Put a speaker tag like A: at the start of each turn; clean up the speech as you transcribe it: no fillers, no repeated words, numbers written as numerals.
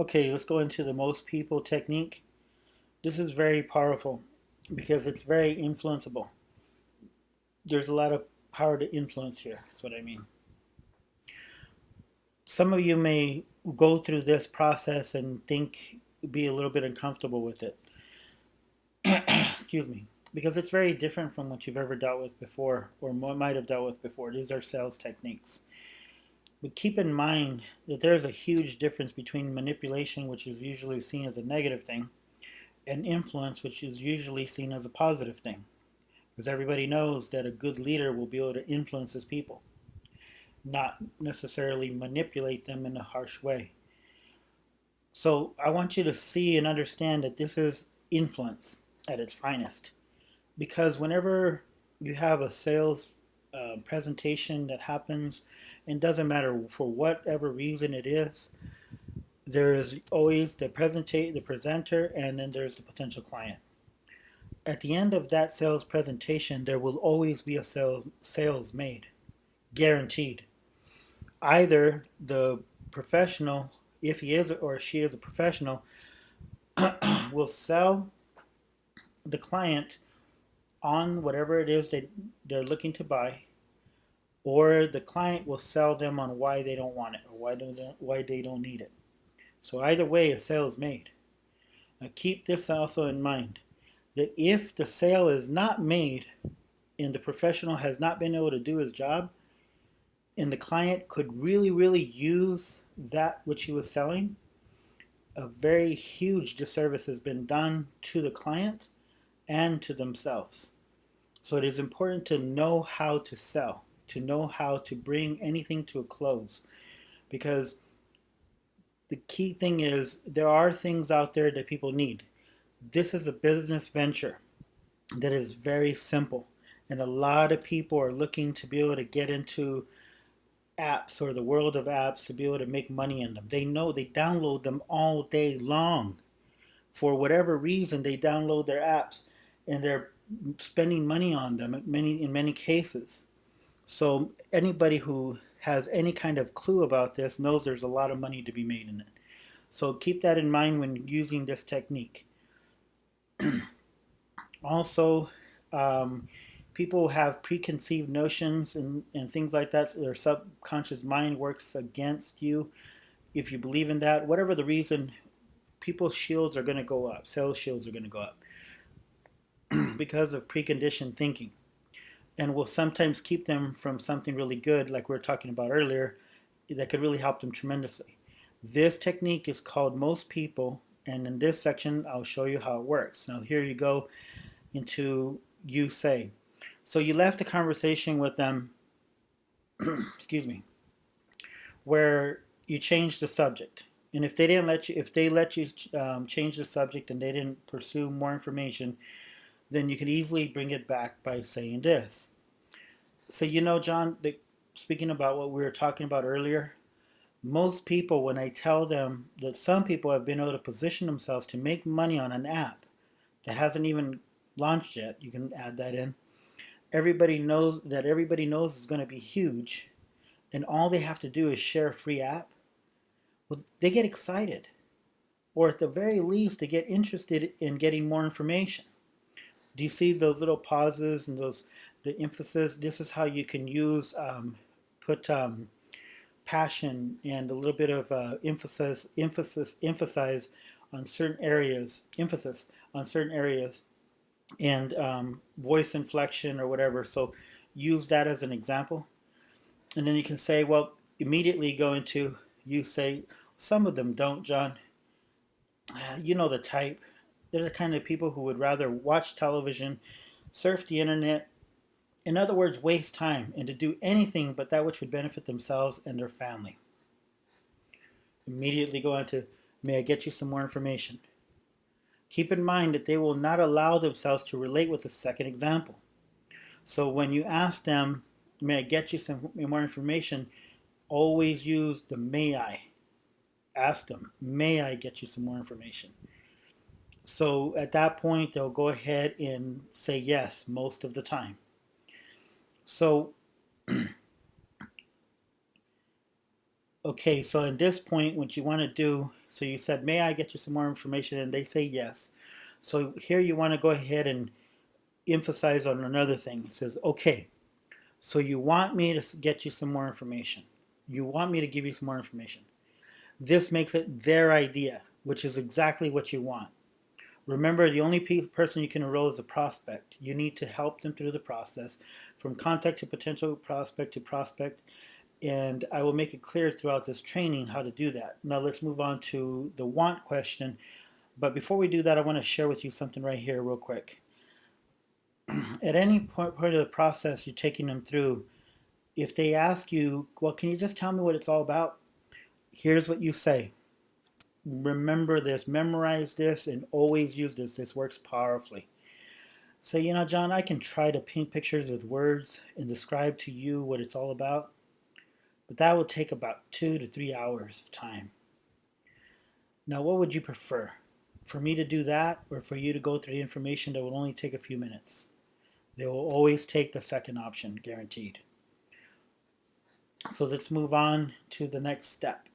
A: Okay, let's go into the most people technique. This is very powerful because it's very influenceable. There's a lot of power to influence here. That's what I mean. Some of you may go through this process and think be a little bit uncomfortable with it. Excuse me. Because it's very different from what you've ever dealt with before or might have dealt with before. These are sales techniques. But keep in mind that there's a huge difference between manipulation, which is usually seen as a negative thing, and influence, which is usually seen as a positive thing. Because everybody knows that a good leader will be able to influence his people, not necessarily manipulate them in a harsh way. So I want you to see and understand that this is influence at its finest. Because whenever you have a sales presentation that happens, it doesn't matter for whatever reason it is, there is always the presenter, and then there's the potential client. At the end of that sales presentation, there will always be a sales made, guaranteed. Either the professional, if he is or she is a professional, will sell the client on whatever it is that they're looking to buy, or the client will sell them on why they don't want it or why they don't need it. So either way, a sale is made. Now keep this also in mind that if the sale is not made and the professional has not been able to do his job, and the client could really use that which he was selling, a very huge disservice has been done to the client and to themselves. So it is important to know how to sell, to know how to bring anything to a close, because the key thing is there are things out there that people need. This is a business venture that is very simple, and a lot of people are looking to be able to get into apps or the world of apps to be able to make money in them. They know they download them all day long. For whatever reason, they download their apps and they're spending money on them in many cases. So anybody who has any kind of clue about this knows there's a lot of money to be made in it. So keep that in mind when using this technique. Also, people have preconceived notions and things like that. So their subconscious mind works against you. If you believe in that, whatever the reason, people's shields are going to go up. Sales shields are going to go up because of preconditioned thinking, and will sometimes keep them from something really good, like we were talking about earlier, that could really help them tremendously. This technique is called most people, and in this section, I'll show you how it works. Now, here you go into you say. So you left the conversation with them, excuse me, where you changed the subject. And if they didn't let you, if they let you change the subject and they didn't pursue more information, then you can easily bring it back by saying this. So John, speaking about what we were talking about earlier, most people, when I tell them that some people have been able to position themselves to make money on an app that hasn't even launched yet, you can add that in. Everybody knows is going to be huge, and all they have to do is share a free app. Well, they get excited, or at the very least, they get interested in getting more information. Do you see those little pauses and the emphasis? This is how you can put passion and a little bit of emphasize on certain areas, emphasis on certain areas, and voice inflection or whatever. So use that as an example, and then you can say, well, immediately go into you say, some of them don't, John. You know the type. They're the kind of people who would rather watch television, surf the internet, in other words, waste time and to do anything but that which would benefit themselves and their family. Immediately go on to, may I get you some more information? Keep in mind that they will not allow themselves to relate with the second example. So when you ask them, may I get you some more information, always use the may I. Ask them, may I get you some more information? So at that point, they'll go ahead and say yes most of the time. So, Okay, so in this point, what you want to do, so you said, may I get you some more information? And they say yes. So here you want to go ahead and emphasize on another thing. It says, okay, so you want me to get you some more information. You want me to give you some more information. This makes it their idea, which is exactly what you want. Remember, the only person you can enroll is the prospect. You need to help them through the process from contact to potential prospect to prospect. And I will make it clear throughout this training how to do that. Now let's move on to the want question. But before we do that, I want to share with you something right here real quick. At any point of the process you're taking them through, if they ask you, well, can you just tell me what it's all about? Here's what you say. Remember this, memorize this, and always use this. This works powerfully. Say, John, I can try to paint pictures with words and describe to you what it's all about, but that will take about 2 to 3 hours of time. Now, what would you prefer? For me to do that, or for you to go through the information that will only take a few minutes? They will always take the second option, guaranteed. So let's move on to the next step.